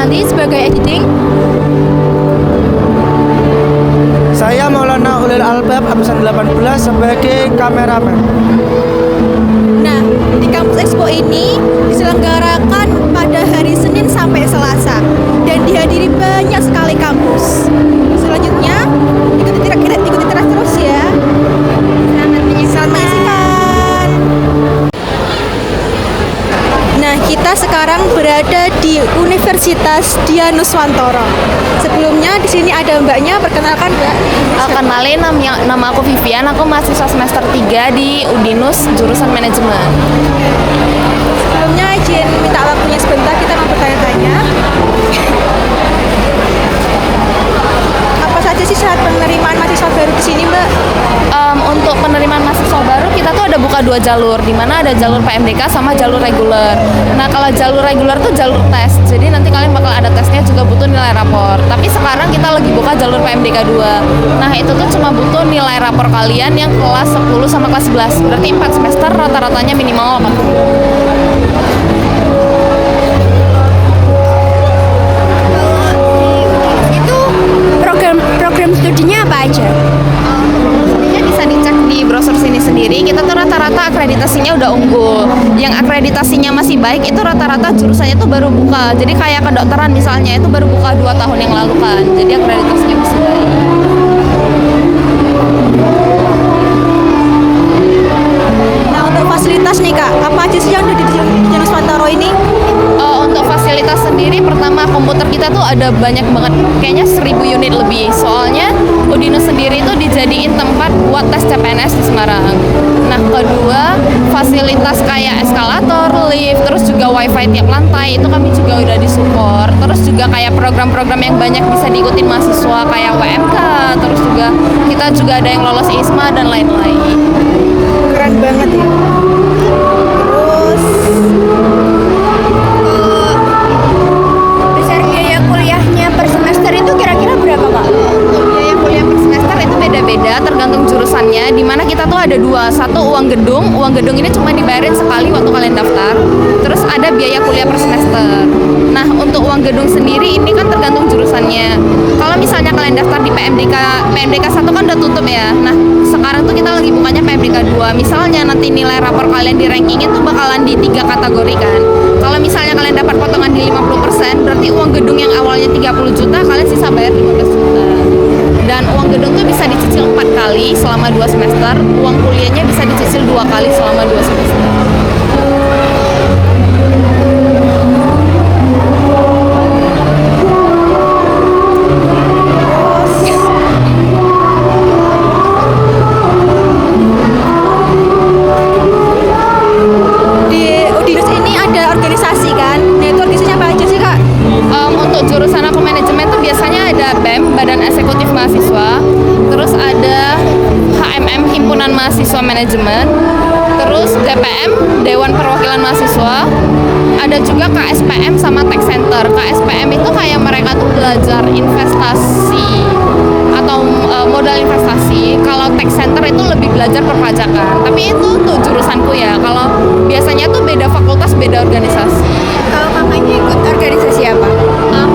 Asnali sebagai editing. Saya Maulana Ulil Albab Absen 18 sebagai kameramen. Nah, di Kampus Expo ini diselenggarakan pada hari Senin sampai Selasa dan dihadiri banyak sekali kampus. Selanjutnya, ikuti terus ya. Selamat menyaksikan. Nah, kita sekarang berada di Universitas Dianuswantoro. Sebelumnya di sini ada mbaknya, perkenalkan Mbak. Kenalin, nama aku Vivian, aku mahasiswa semester 3 di Udinus jurusan manajemen. Sebelumnya izin minta waktunya sebentar, kita mau bertanya-tanya. Apa saja sih syarat penerimaan mahasiswa baru di sini, Mbak? Untuk penerimaan mahasiswa baru kita tuh ada buka 2 jalur, di mana ada jalur PMDK sama jalur reguler. Nah, kalau jalur reguler tuh jalur tes, jadi nanti kalian bakal ada tesnya, juga butuh nilai rapor. Tapi sekarang kita lagi buka jalur PMDK 2. Nah, itu tuh cuma butuh nilai rapor kalian yang kelas 10 sama kelas 11. Berarti 4 semester rata-ratanya minimal 80. Itu program studinya apa aja? Bisa dicek di browser sini sendiri. Kita tuh rata-rata akreditasinya udah unggul. Yang akreditasinya masih baik itu rata-rata jurusannya tuh baru buka. Jadi kayak kedokteran misalnya itu baru buka 2 tahun yang lalu kan. Jadi akreditasinya masih baik. Nah, untuk fasilitas nih Kak, apa aja sih yang ada di Dianuswantoro ini? Untuk fasilitas sendiri, pertama komputer kita tuh ada banyak banget, kayaknya 1000 unit lebih. Soalnya Udinus sendiri itu dijadiin tempat buat tes CPNS di Semarang. Nah, kedua, fasilitas kayak eskalator, lift, terus juga wifi tiap lantai itu kami juga udah disupport. Terus juga kayak program-program yang banyak bisa diikutin mahasiswa kayak WMK, terus juga kita juga ada yang lolos ISMA dan lain-lain. Keren banget ya. Terus besar biaya kuliahnya per semester itu kira-kira berapa Kak? Biaya kuliah per semester itu beda-beda tergantung jurusannya, dimana kita tuh ada 2. Satu uang gedung ini cuma dibayarin sekali waktu kalian daftar. Terus ada biaya kuliah per semester. Nah, untuk uang gedung sendiri ini kan tergantung jurusannya. Kalau misalnya kalian daftar di PMDK 1 kan udah tutup ya. Nah, sekarang tuh kita lagi bukanya PMDK 2. Misalnya nanti nilai rapor kalian di rankingin tuh bakalan di 3 kategori kan. Kalau misalnya kalian dapat potongan di 50%, berarti uang gedung yang awalnya 30 juta kalian sisa bayar 15 juta. Dan uang gedung tuh bisa dicicil 4 kali selama 2 semester. Uang kuliahnya bisa dicicil 2 kali selama 2 semester. di Udinus ini ada organisasi kan? Nah, itu organisasinya apa aja sih Kak? Untuk jurusan aku manajemen tuh biasanya ada BEM, Badan Eksekutif Mahasiswa, terus ada HMM, Himpunan Mahasiswa Manajemen, terus DPM, Dewan Perwakilan Mahasiswa, ada juga KSPM sama Tech Center. KSPM itu kayak mereka tuh belajar investasi atau modal investasi. Kalau Tech Center itu lebih belajar perpajakan. Tapi itu tuh jurusanku ya. Kalau biasanya tuh beda fakultas, beda organisasi. Kalau kakaknya ikut organisasi apa?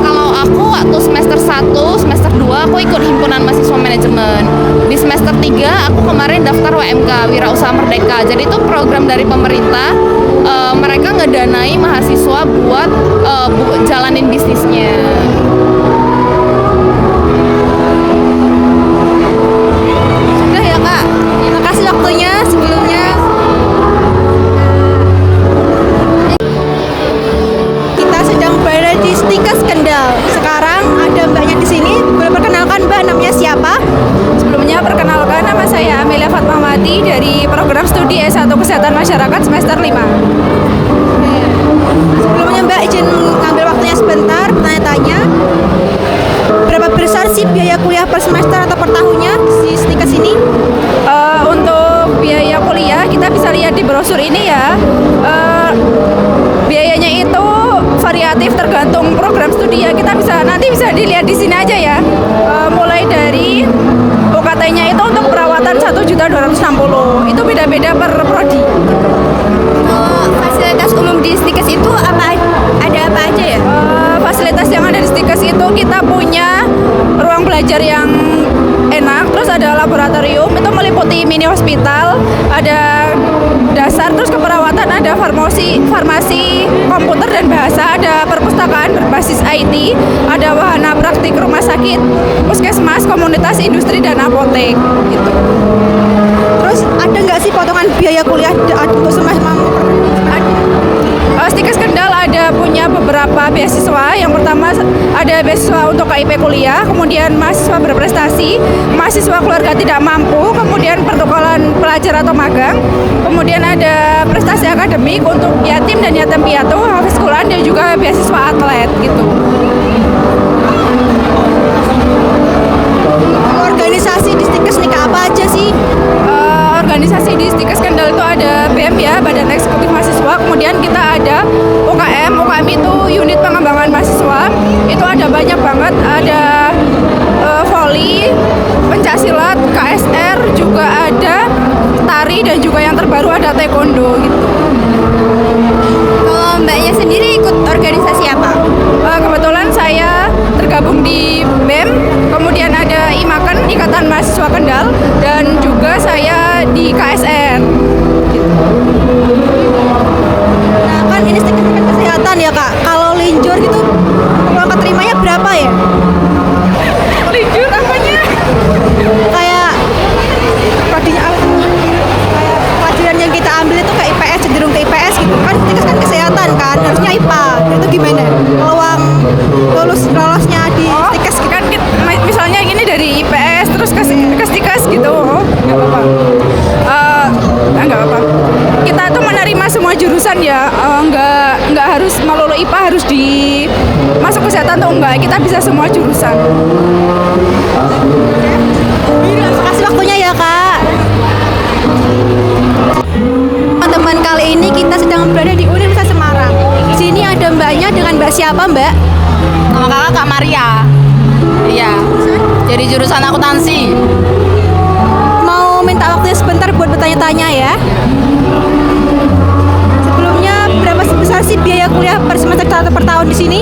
Kalau aku waktu semester 1, semester 2 aku ikut Himpunan Mahasiswa Manajemen. Di semester 3 aku kemarin daftar WMK, Wirausaha Merdeka. Jadi itu program dari pemerintah, mereka ngedanai mahasiswa buat jalanin bisnisnya. Sudah ya Kak, terima kasih waktunya sebelumnya. Kita sedang berada di Stikes Kendal. Sekarang ada mbaknya di sini. Boleh perkenalkan Mbak, namanya siapa? Sebelumnya perkenalkan, nama saya Amelia Fatmawati dari program studi S1 Kesehatan Masyarakat semester 5. Sebelumnya Mbak izin ngambil waktunya sebentar, bertanya-tanya. Berapa besar sih biaya kuliah per semester atau per tahunnya di Stikes ini? Untuk biaya kuliah kita bisa lihat di brosur ini ya. Biayanya itu variatif tergantung program studi ya. Kita nanti bisa dilihat di sini aja ya. Mulai dari UKT-nya itu untuk perawatan 1.260.000. Itu beda-beda per prodi. Fasilitas umum di Stikes itu ada apa aja ya? Fasilitas yang farmasi komputer dan bahasa, ada perpustakaan berbasis IT, ada wahana praktik rumah sakit, puskesmas, komunitas industri dan apotek gitu. Terus ada nggak sih potongan biaya kuliah untuk semester? Stikes Kendal ada punya beberapa beasiswa. Yang pertama ada beasiswa untuk KIP kuliah, kemudian mahasiswa berprestasi, mahasiswa keluarga tidak mampu, kemudian pertukaran pelajar atau magang, kemudian ada prestasi akademik untuk yatim dan yatim piatu, hafiz Quran, dan juga beasiswa atlet gitu. Organisasi di Stikes nih Kak, apa aja sih? Organisasi di Stikes Kendal itu ada BEM ya, Badan Eksekutif Mahasiswa, kemudian kita ada UKM itu unit pengembangan mahasiswa, itu ada banyak banget, ada voli, pencaksilat, KSR, juga ada tari, dan juga yang terbaru ada taekwondo gitu. Kalau mbaknya sendiri ikut organisasi apa? Kebetulan saya tergabung di BEM, kemudian ada IMAKEN, Ikatan Mahasiswa Kendal, dan juga saya di KSR. Nah kan ini Stikes kan kesehatan ya Kak. Kalau linjur gitu peluang keterimanya berapa ya? Linjur apanya? Kayak prodinya apa? Kayak pelajaran yang kita ambil itu ke IPS, cenderung ke IPS gitu kan. Stikes kan kesehatan kan, harusnya IPA. Itu gimana? Peluang lolosnya di Stikes gitu. Kan misalnya gini dari IPS terus ke Stikes gitu, nggak apa-apa. Nggak apa-apa. Kita tuh menerima semua jurusan ya, nggak harus melulu IPA harus di masuk kesehatan tuh enggak. Kita bisa semua jurusan. Terima kasih waktunya ya Kak. Teman-teman, kali ini kita sedang berada di Universitas Semarang. Di sini ada mbaknya, dengan mbak siapa mbak? Nama kakak Kak Maria. Iya. Jadi jurusan akuntansi. Mau minta waktunya sebentar buat bertanya-tanya ya. Sebelumnya berapa sebesar sih biaya kuliah per semester atau per tahun di sini?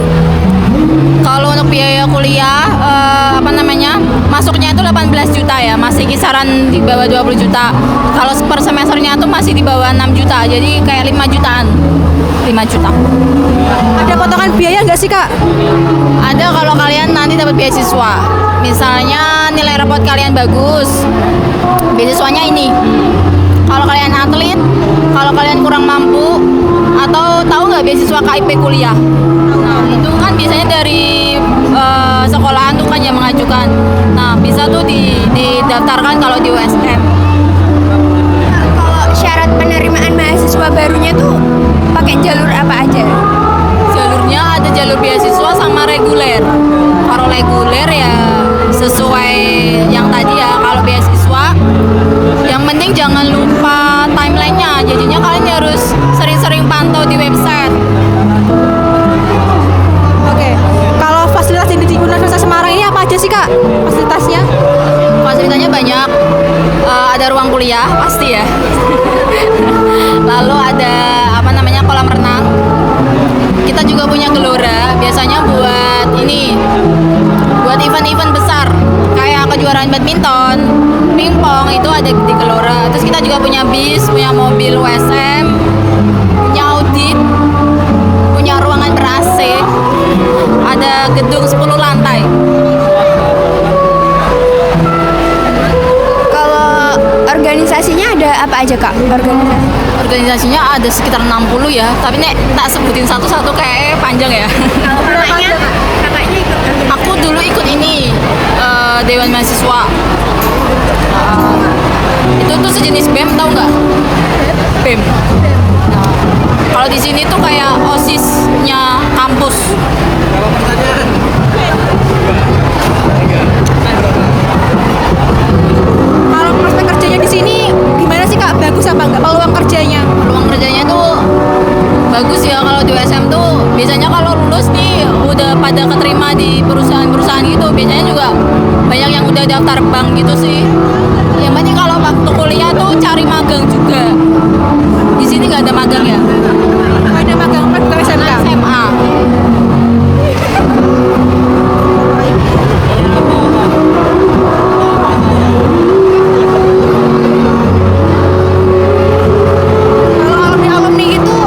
Kalau untuk biaya kuliah masuknya itu 18 juta ya, masih kisaran di bawah 20 juta. Kalau per semesternya tuh masih di bawah 6 juta, jadi kayak 5 jutaan. 5 juta. Ada potongan biaya nggak sih Kak? Ada kalau kalian nanti dapat beasiswa. Misalnya nilai rapot kalian bagus, beasiswanya ini. Kalau kalian atlet, kalau kalian kurang mampu, atau tahu nggak beasiswa KIP kuliah? Nah, itu kan biasanya dari sekolahan tuh kan yang mengajukan. Nah, bisa tuh didaftarkan kalau di USM. Kalau syarat penerimaan mahasiswa barunya tuh pakai jalur apa aja? Jalurnya ada jalur beasiswa sama reguler. Kalau reguler ya sesuai yang tadi ya. Kalau beasiswa, yang penting jangan lupa timelinenya. Jadinya kalian harus sering-sering pantau di website. Oke. Kalau fasilitas di Universitas Semarang ini apa aja sih Kak? Fasilitasnya? Fasilitasnya banyak. Ada ruang kuliah pasti ya. Lalu ada kolam renang. Kita juga punya gelora. Biasanya buat event-event besar kayak kejuaraan badminton, pingpong, itu ada di gelora. Terus kita juga punya bis, punya mobil USM, punya audit, punya ruangan ber-AC, ada gedung 10 lantai. Kalau organisasinya ada apa aja Kak? Organisasinya ada sekitar 60 ya, tapi nek tak sebutin satu-satu kayak panjang ya. Kalau kakaknya ikut? Aku dulu ikut ini Dewan Mahasiswa. Itu tuh sejenis BEM, tahu nggak? BEM. Nah, kalau di sini tuh kayak OSIS-nya kampus. Kalau prospek kerjanya di sini gimana sih Kak? Bagus apa enggak peluang kerjanya? Peluang kerjanya tuh bagus ya. Kalau di USM tuh biasanya kalau lulus nih udah pada keterima di perusahaan-perusahaan gitu. Biasanya juga banyak yang udah daftar bank gitu sih. Yang penting kalau waktu kuliah tuh cari magang juga. Di sini nggak ada magang ya. Nggak ada magang kan bukan SMK? SMA. Kalau alumni itu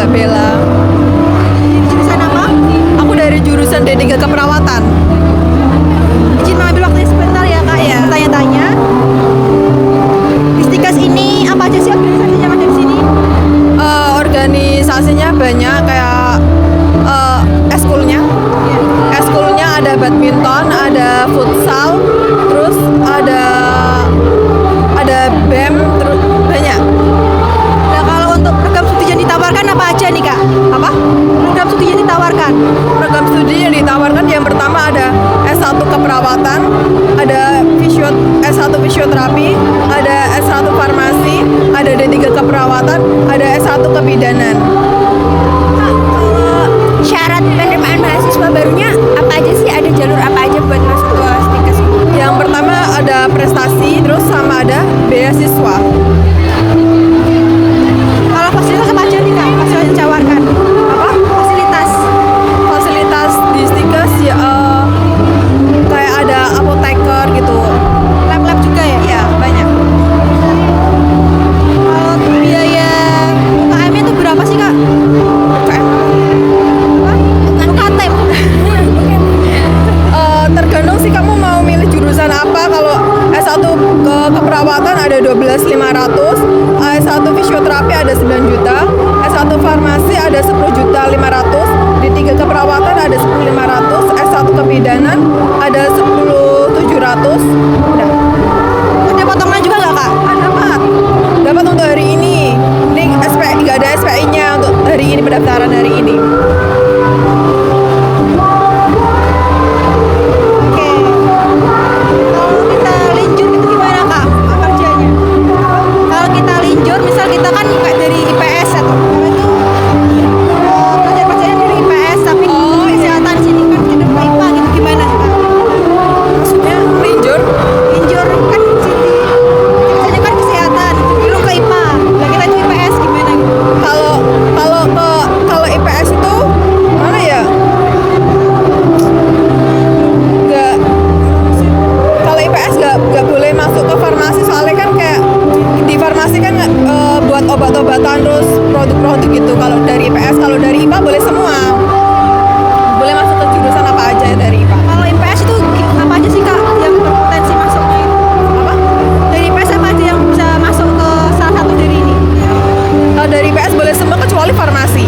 Mbak Bella. Jurusan apa? Aku dari jurusan D3 Keperawatan. Izin mengambil waktunya sebentar ya kak ya. Tanya-tanya. Distikes ini apa aja sih organisasi yang ada di sini? Organisasinya banyak kayak eskulnya. Eskulnya ada badminton, ada futsal, terus ada BEM, terus banyak. Nah kalau untuk program studi yang ditawarkan apa aja nih kak? Apa? Program studi yang ditawarkan? Program studi yang ditawarkan yang pertama ada S1 keperawatan, ada S1 fisioterapi, ada S1 farmasi, ada D3 keperawatan, ada S1 kebidanan. Syarat penerimaan mahasiswa barunya apa aja sih? Ada jalur apa aja buat masuk ke Stikes ini? Yang pertama ada prestasi, terus sama ada beasiswa. Kalau fasilitas apa aja nih kak? Fasilitas yang ditawarkan? Apa? Fasilitas. Fasilitas di Stikes ya kayak ada apoteker gitu. Lab-lab juga ya? Ya, banyak. Kalau biaya UKM-nya itu berapa sih kak? UKM. Apa? UKT. Tergantung sih kamu mau milih jurusan apa. Kalau S1 ke keperawatan ada 12.500, S1 fisioterapi ada 9 juta, S1 farmasi ada 10.500.000, D3 keperawatan ada 10.500, S1 kebidanan ada 10.700. Udah. Ada potongan juga nggak kak? Dapat untuk hari ini. Ini SPI, nggak ada SPI-nya untuk hari ini, pendaftaran hari ini. Oke. Kalau kita linjur itu gimana kak kerjanya? Kalau kita linjur, misal kita kan kayak dari IPS atau apa itu pelajar-pelajarnya dari IPS tapi kesehatan sini kan cenderung ke IPA gitu gimana sih kak? Maksudnya linjur? Linjur kan sini biasanya kan kesehatan cenderung ke IPA. Lah kita itu IPS gimana gitu? Kalau IPS itu mana ya? Nggak, kalau IPS nggak boleh masuk ke farmasi soalnya kan kayak di farmasi kan buat obat-obatan terus produk-produk gitu. Kalau dari IPS, kalau dari IPA boleh semua. Boleh masuk ke jurusan apa aja dari IPA. Kalau IPS itu apa aja sih kak yang berpotensi masuknya itu? Apa? Dari IPS apa aja yang bisa masuk ke salah satu dari ini? Kalau dari IPS boleh semua kecuali farmasi.